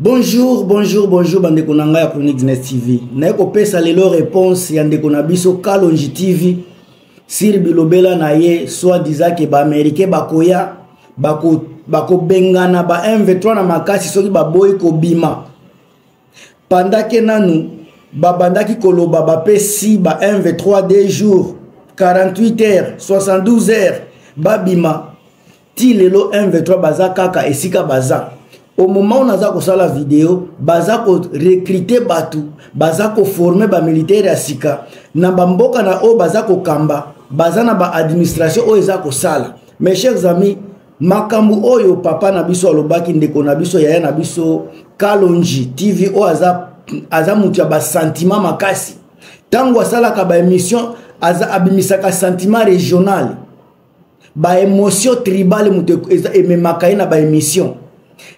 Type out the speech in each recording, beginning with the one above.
Bonjour, bandeko na ngai ya Chronique Dines TV. Na ko pesa lelo réponse ya ndeko na biso Kalonji TV sur bilobela na ye soit disant que ba américain bakoya bako bengana ba M23 na makasi soki ba boy ko bima. Pendant que nanu ba bandaki koloba ba pesi ba M23 2 jours, 48 heures, 72 heures ba bima. Ti lelo M23 baza kaka esika baza. Au moment où nous avons la vidéo, baza ko recruter batu, baza ko former ba militaire ya sika, na bamboka na o baza ko kamba, baza na ba administration o eza ko sala. Mes chers amis, makambu oyo papa na biso alobaki ndeko na biso yaya na biso Kalonji TV o aza mutu ya ba sentiment makasi. Tango asala ka ba émission aza abimisaka sentiment régional. Ba émotion tribale mutu ememaka na ba émission.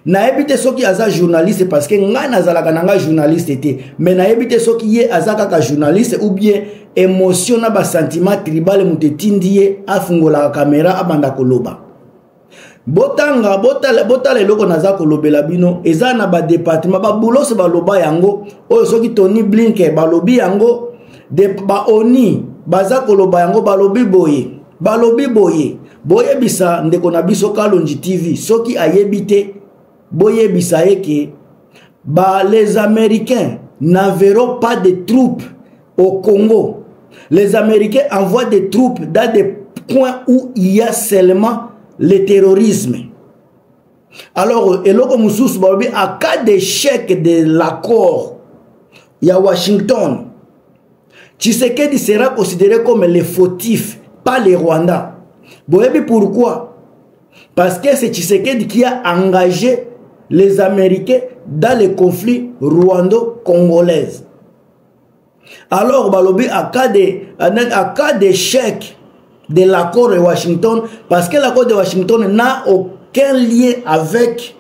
Na ebite soki aza journaliste parce que nga nazalaka nanga journaliste te, mais na ebite soki ye azaka ka journaliste ou bien émotion na ba sentiment tribal mutetindie afungola caméra abanda koloba. Botanga botala eloko naza kolobela bino eza na ba département ba boulot ba loba yango oyo soki Tony Blinke ba lobi yango de ba oni baza koloba yango balobi boye boye bisa ndeko na biso Kalonji TV soki ayebite boye bisa que les Américains n'enverront pas de troupes au Congo. Les Américains envoient des troupes dans des coins où il y a seulement le terrorisme. Alors, eloko mususu balobi en cas d'échec de l'accord, il y a Washington. Tshisekedi sera considéré comme le fautif, pas le Rwandais. Boyebi pourquoi? Parce que c'est Tshisekedi qui a engagé les Américains dans le conflit rwando-congolais. Alors, balobi à cas d'échec de l'accord de Washington, parce que l'accord de Washington n'a aucun lien avec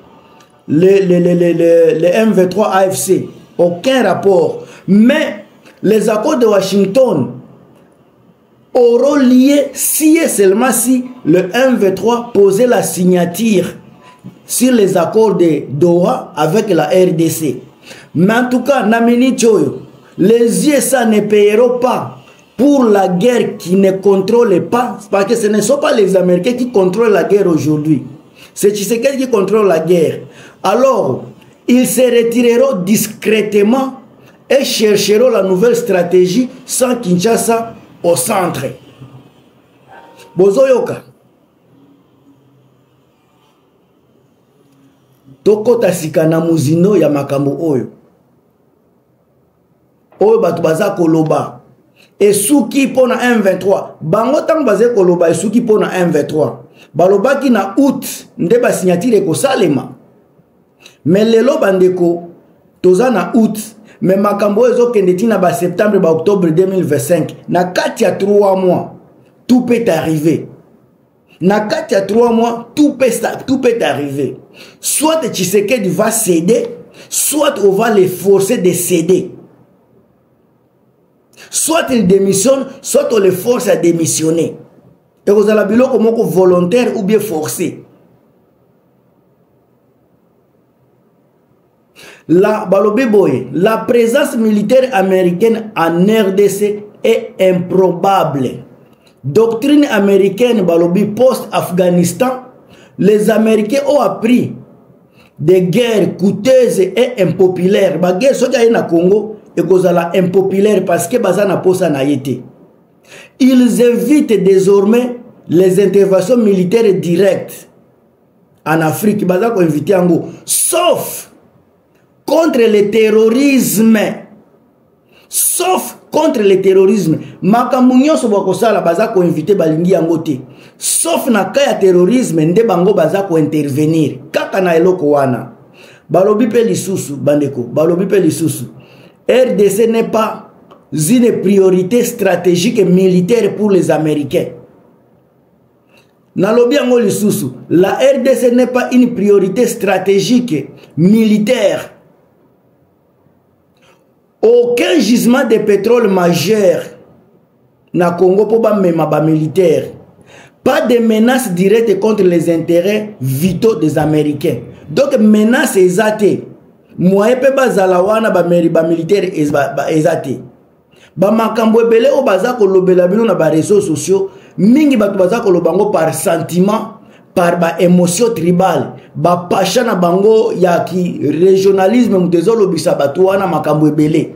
le M23 AFC, aucun rapport. Mais les accords de Washington auront lié si et seulement si le M23 posait la signature sur les accords de Doha avec la RDC. Mais en tout cas, Namini Choyo, les USA ne payeront pas pour la guerre qui ne contrôle pas, parce que ce ne sont pas les Américains qui contrôlent la guerre aujourd'hui. C'est Tshisekedi qui contrôle la guerre. Alors, ils se retireront discrètement et chercheront la nouvelle stratégie sans Kinshasa au centre. Bozoyoka. Toko tasika na muzino ya makambo oyo. Oyo batu baza koloba. Esuki pona M23. Bango tango baze koloba esuki pona M23. Balobaki na août nde ba signature ko salema. Mais lelo bandeko toza na août. Mais makambo ezo kendeti na ba septembre ba octobre 2025. Na kati ya 3 mois tout peut arriver. Na kati ya 3 mois tout peut arriver. Soit Tshisekedi va céder, soit on va les forcer de céder. Soit il démissionne, soit on les force à démissionner. Et vous avez biloko moko volontaire ou bien forcé. La balobi boye, la présence militaire américaine en RDC est improbable. Doctrine américaine balobi post-Afghanistan, les Américains ont appris des guerres coûteuses et impopulaires. La guerre soja na Congo est impopulaire parce que bazana posa na yete. Ils évitent désormais les interventions militaires directes en Afrique. Bazako invité ango, sauf contre le terrorisme. Sauf contre le terrorisme. Makamunyo sobako sala bazako invité balingi yango te. Sauf na kaya terrorisme nde bango bazako intervenir. Kaka na eloko wana. Balobi pe lisusu bandeko. Balobi pe lisusu. RDC n'est pas une priorité stratégique et militaire pour les Américains. Nalobi yango lisusu. La RDC n'est pas une priorité stratégique militaire. Aucun gisement de pétrole majeur na Congo pour ba mema ba militaire. Pas de menace directe contre les intérêts vitaux des Américains. Donc menace exacte. moyen pe bazala wana ba militaire ezate ba makambo ebele o baza ko lobela bino na ba réseaux sociaux mingi batu baza ko lobango par sentiment par ba émotion tribale ba pasha na bango ya ki régionalisme mutezo lobisa batu wana makambo ebele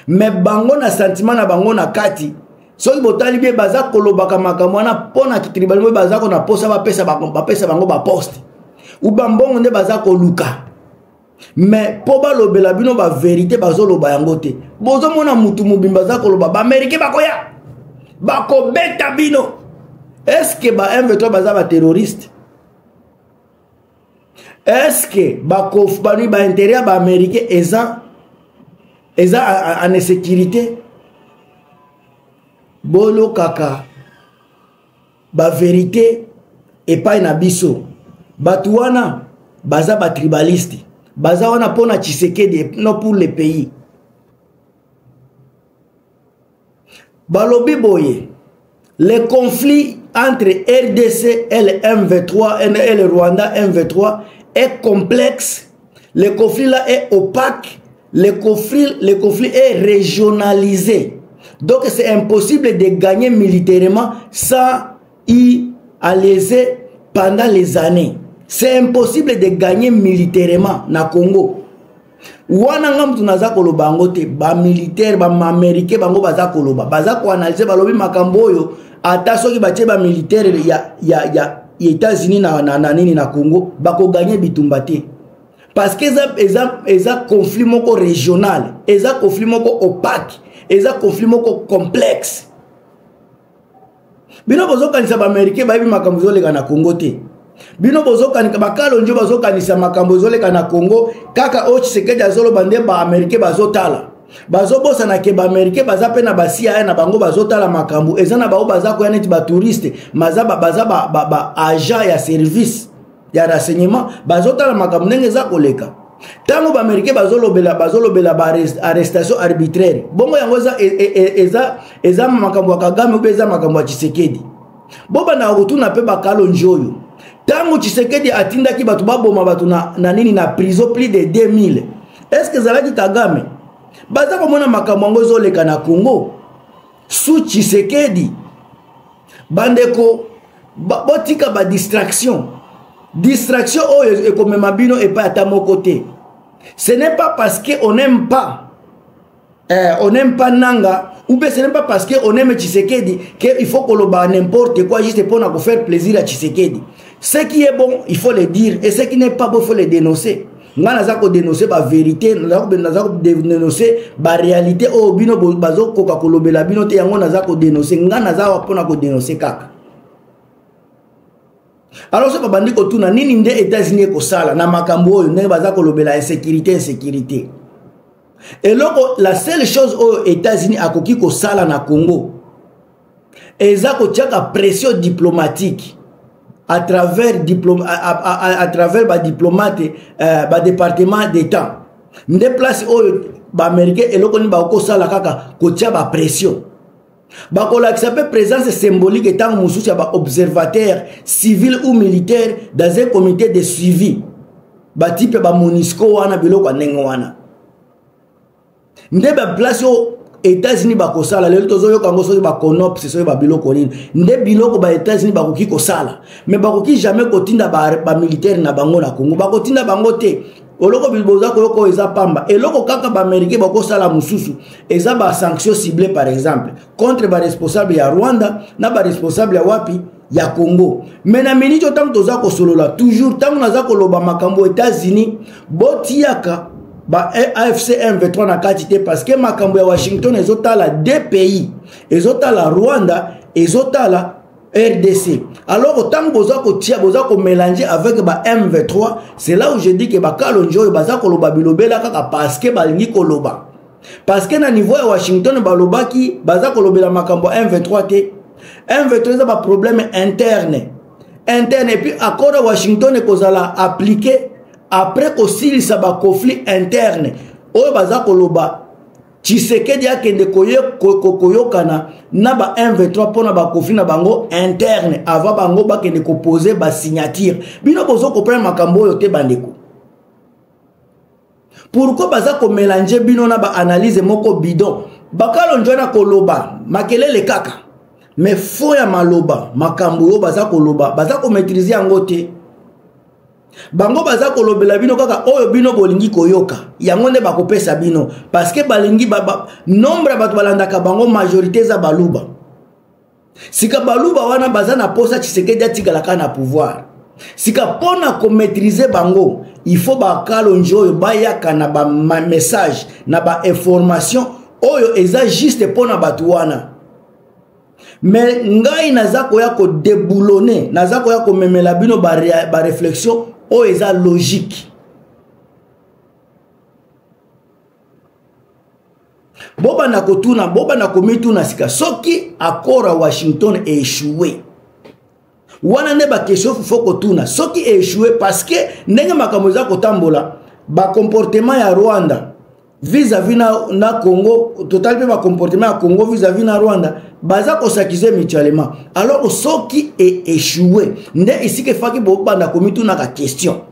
mais bango na sentiment na bango na kati soki botali bie baza ko lobaka makambo wana pona ki tribalisme baza ko na posa ba pesa bango ba poste ou bambongo nde baza ko luka. Mais po ba lobela bino ba vérité bazo loba yango te bozo mona mutu mobimba za ko loba ba américain bakoya bako beta bino. Est-ce que ba M23 baza ba terroriste? Est-ce que bako bani ba intérêt ba américain eza en insécurité? Bolo kaka ba vérité et pas na biso batuana baza ba tribaliste baza wana pona Tshisekedi non pour le pays. Balobi boye le conflit entre RDC et le M23 et le Rwanda M23 est complexe. Le conflit là est opaque. Le conflit est régionalisé. Donc c'est impossible de gagner militairement sans y aller pendant les années. C'est impossible de gagner militairement na Congo. Wana ngam tunaza koloba ngote ba militaire ba américain bango baza koloba baza ko analyser balobi makambo oyo ata soki batie ba militaire ya États-Unis na nini na Congo bako gagner bitumba te parce que eza conflit moko régional, eza conflit moko opaque, eza conflit moko complexe. Bino bozo kanisa ba américain ba bi makambo zoleka na Congo te. Bino bozo kanika bakalo njo bazo kanisa makambo zoleka na Congo kaka o Tshisekedi azolo bande ba américain bazo tala bazo bosa na ke ba américain baza pe na ba CIA na bango bazo tala makambo eza na ba baza ko yaneti ba touriste baza ba agent ya service ya renseignement bazo tala makambo ndenge za koleka tango ba américain bazo lobela ba arrestation arbitraire bongo yango eza makambo ya Kagame ou eza makambo ya Tshisekedi boba na rutuna pe bakalo njoyo. Tango Tshisekedi atindaki batu baboma batu na nini na prison plus de 2000. Est-ce que zalaki Kagame baza komona makambo ngo zoleka na Congo sous Tshisekedi bandeko botika ba distraction oyo ekomema bino et pas à mon côté. Ce n'est pas parce que on n'aime pas Nanga ou bien ce n'est pas parce que on aime Tshisekedi qu'il faut qu'on le bat n'importe quoi juste pour faire plaisir à Tshisekedi. Ce qui est bon, il faut le dire. Et ce qui n'est pas bon, il faut le dénoncer. Nous avons dénoncé la vérité, nous avons dénoncé la réalité. Oh, bino bazo Coca-Cola bela bino te yango nazako dénoncer. Nga nazako pona ko dénoncer kaka. Alors ce babandi ko tuna nini nde États-Unis ko sala na makambo oyo ndenge bazako lobela insécurité. Et loko la seule chose aux États-Unis akoki ko sala na Congo. Ezako tiaka pression diplomatique. À travers ba diplomate ba département d'état nde place oyo ba américain eloko ni ba ko sala kaka ko tia ba pression ba ko la sape présence symbolique étant mususu ba observateur civil ou militaire dans un comité de suivi ba type ba MONUSCO wana biloko ndenge wana nde ba place o États-Unis bakosala lelo tozoyo kango soki ba CONOPS soki ba biloko nini nde biloko ba États-Unis bakoki kosala mais bakoki jamais kotinda ba militaire na bango na Congo bakotinda bango te oloko biboza koyoko eza pamba eloko kaka ba américain bakosala mususu eza ba sanction ciblée par exemple contre ba responsable ya Rwanda na ba responsable ya wapi ya Congo mais na minito tango toza ko solola toujours tango naza koloba makambo États-Unis botiaka ba AFC M23 na katite parce que makambo ya Washington ezotala deux pays ezotala Rwanda ezotala RDC. Alors autant boza ko tia boza ko mélanger avec ba M23, c'est là où je dis que ba kalonjo baza ko loba bilobela kaka parce que balingi ko loba parce que na niveau ya Washington balobaki baza ko lobela makambo M23 te M23 ba problème interne et puis accord Washington kozala appliqué après qu'il y a un conflit interne, oyo baza koloba Tshisekedi akende koyokana na ba M23 pona ba conflit na bango interne avant bango bakende ko poser ba signature. Bino bozo comprendre makambo oyo te bandeko. Pourquoi baza ko mélanger bino na ba analyse moko bidon? Bakalo njona koloba, makelele kaka. Mais fo ya maloba, makambo yo baza koloba, baza ko maîtriser yango te. Bango baza kolobela bino kaka oyo bino bolingi koyoka. Yango nde bakopesa bino parce que balingi nombre bato balandaka bango majorité za baluba. Sika baluba wana baza na posa Tshisekedi atikalaka na pouvoir. Sika pona ko maîtriser bango, il faut bakalo njoyo bayaka na ba message na ba information oyo eza juste pona batu wana. Mais ngai nazako ya ko déboulonner, nazako ya ko memela bino ba réflexion oyo eza logique. Boba na kotuna, boba na komituna sika soki akora Washington échoué. Wana ne ba question foko tuna soki échoué parce que ndenge makambo za kotambola ba comportement ya Rwanda vis-à-vis na Congo, total pe ba comportement ya Congo vis-à-vis na Rwanda baza ko s'accuser mutuellement. Alors soki est échoué, nde ici que faki boba na komituna ka question.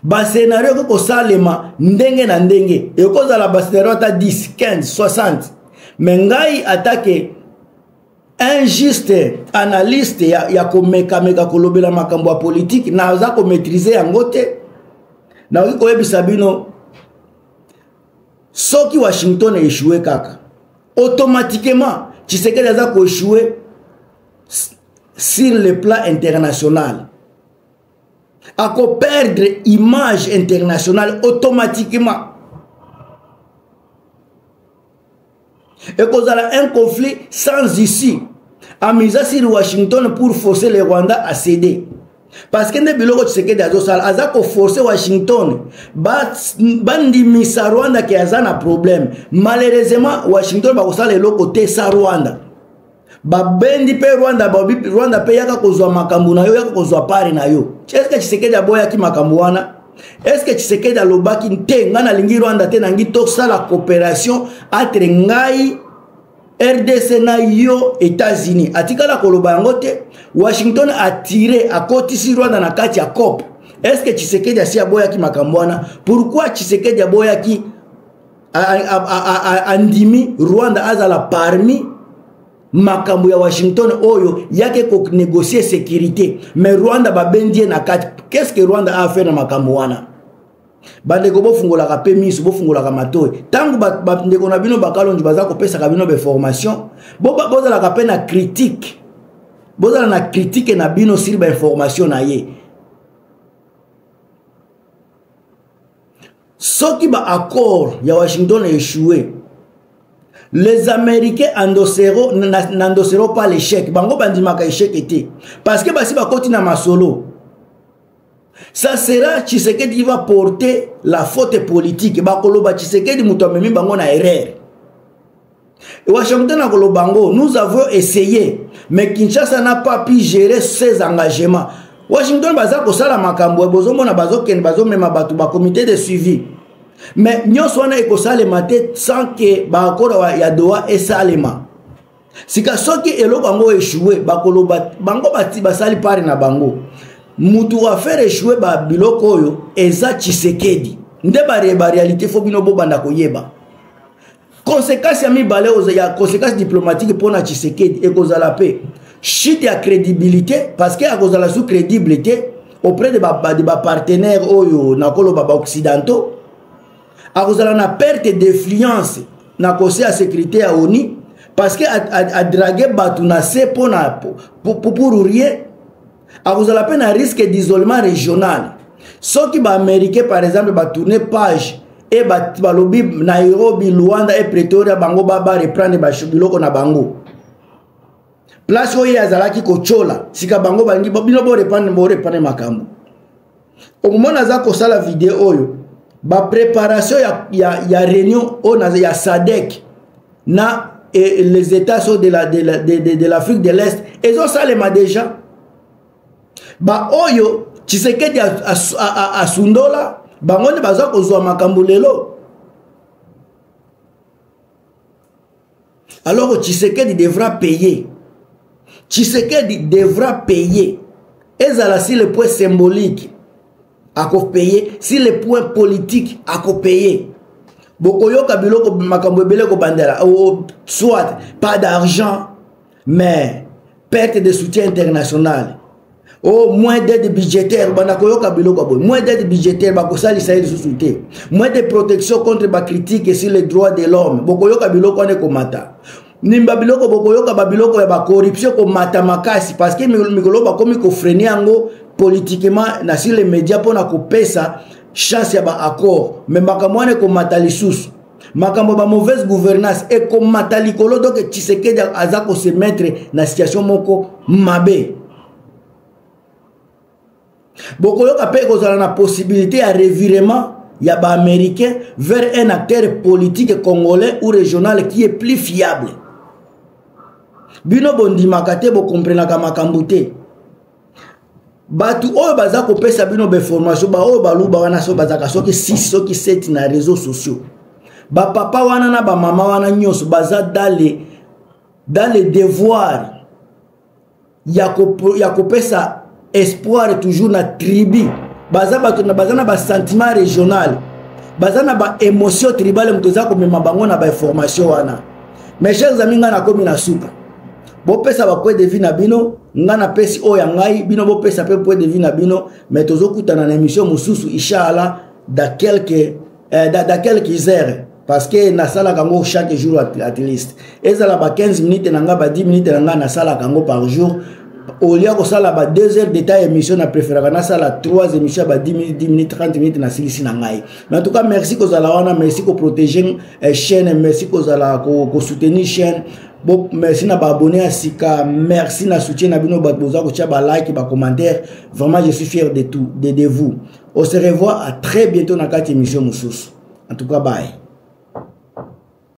Ba scénario ko salema ndenge na ndenge e ko za la ba scénario ta 10, 15, 60. Mais ngai attaque un juste analyste ya ko meka kolobela makambo ya politique na za ko maîtriser yango te. Na ko yebisa bino soki Washington est échoué kaka automatiquement Tshisekedi aza ko échoué sur le plan international. Ako perdre image internationale automatiquement. Et kozala un conflit sans issue. Amisa sur Washington pour forcer le Rwanda à céder. Parce que ne biloko Tshisekedi azosala azako forcer Washington bandimisa Rwanda ki azana problème. Malheureusement Washington ba kosala eloko te sa Rwanda. Babendi pe Rwanda pe yaka kozwa makambo na yo yaka kozwa pare na yo. Est-ce que Tshisekedi aboya ki makambo wana? Est-ce que Tshisekedi alobaki nte ngana lingi Rwanda te nangi tosala coopération entre ngai RDC na yo États-Unis? Atikala koloba yango te. Washington a tiré a kotisi Rwanda na kati ya COP. Est-ce que Tshisekedi asi aboya ki makambo wana? Pourquoi Tshisekedi aboya ki andimi Rwanda azala parmi makambo ya Washington oyo yake ko négocier sécurité, mais Rwanda babendie na kati? Qu'est-ce que Rwanda a fait na makambo wana? Bandeko bofungola ka pemisu bofungola ka matoyi tangu bandeko na bino bakalonji baza ko pesa ka bino be formation bozala ka pe na critique, bozala na critique na bino sur ba information na ye. Soki ba accord ya Washington échoué, les Américains n'endosseront pas l'échec. Bango bandimaka échec était. Parce que basi bakoti na masolo. Ça sera Tshisekedi qui va porter la faute politique. Bakoloba Tshisekedi muto amemi bango na erreur. Et Washington na kolobango, nous avons essayé, mais Kinshasa n'a pas pu gérer ses engagements. Washington baza ko sala makambo bozomo na bazoken bazomema batu ba comité de suivi. Mais nyonso wana ekosalema te sans que bakora ya Doha esalema. Sika soki eloko bango échoué bakoloba bango bati basali pare na bango. Mutu wa faire échouer ba biloko oyo eza Tshisekedi. Nde ba réalité fo bino bo banda koyeba. Conséquence ya mibale ya conséquence diplomatique pour na Tshisekedi ekozala pe chute ya crédibilité parce que akozala sous crédibilité auprès de ba partenaires oyo na koloba ba occidentaux. Akozala na perte d'influence na conseil à sécurité ya ONU parce que a dragué batu na se pour rien. Akozala pe na risque d'isolement régional. Soki ba américain par exemple ba tourner page et ba lobi Nairobi, Luanda et Pretoria bango ba reprendre ba biloko na bango. Place oyo azalaki kochola sika bango bangi bino bo reprendre makambo. Omona za ko sala vidéo oyo ba préparation ya réunion ya SADC na les États de l'Afrique de l'Est ils ont salema déjà ba oyo Tshisekedi a sundola bango ne baza kozwa makambo lelo. Alors Tshisekedi devra payer. Tshisekedi devra payer. Ezala si le point symbolique payer. Si les points politiques payer. Bokoyoka biloko makambo ebele ko bandela. Soit pas d'argent, mais perte de soutien international. Moins d'aide budgétaire, moins d'aide budgétaire, moins de protection contre la critique sur les droits de l'homme. Nimba biloko bokoyoka babiloko ya ba corruption ko mata makasi parce que mikolo ba komi ko freiner ango politiquement na sur les médias pour na ko pesa chance ya ba accord mais makamwane ko mata lisusu makambo ba mauvaise gouvernance et ko mata likolo donc Tshisekedi aza ko se mettre na situation moko mabe bokoyoka pe ko zala na possibilité ya revirement ya ba américain vers un acteur politique congolais ou régional qui est plus fiable. Bino bondi makate bo comprena ka makambo te batu oyo baza ko pesa bino be formation ba oyo baluba wana so bazaka soki 6 soki 7 na réseaux sociaux ba papa wana na ba mama wana nyoso baza dans les devoirs ya ko pesa espoir toujours na tribu baza batu na baza na ba sentiment régional baza na ba émotion tribale mtoza ko mema bango na ba information wana. Mes chers amis ngana komi na soupe bo pesa ba point de vue na bino ngana pesi oya ngai bino bo pesa pe point de vue na bino mais tozo kutana na émission mususu inshallah dans quelques heures parce que na sala kango chaque jour at least ezala ba 15 minutes na nga ba 10 minutes na nga na sala kango par jour au lieu ko sala ba 2 heures de temps émission na préféré na sala 3 émissions ba 10 minutes 30 minutes na silisi na ngai. Mais en tout cas merci ko zala wana, merci ko protéger chaîne, merci ko zala ko soutenir chaîne. Bon, merci na ba abonner à Sika, merci na soutien na bino ba boza ko tia ba like ba commentaire. Vraiment je suis fier de tout de vous. On se revoit à très bientôt dans 4 émissions mususu. En tout cas bye.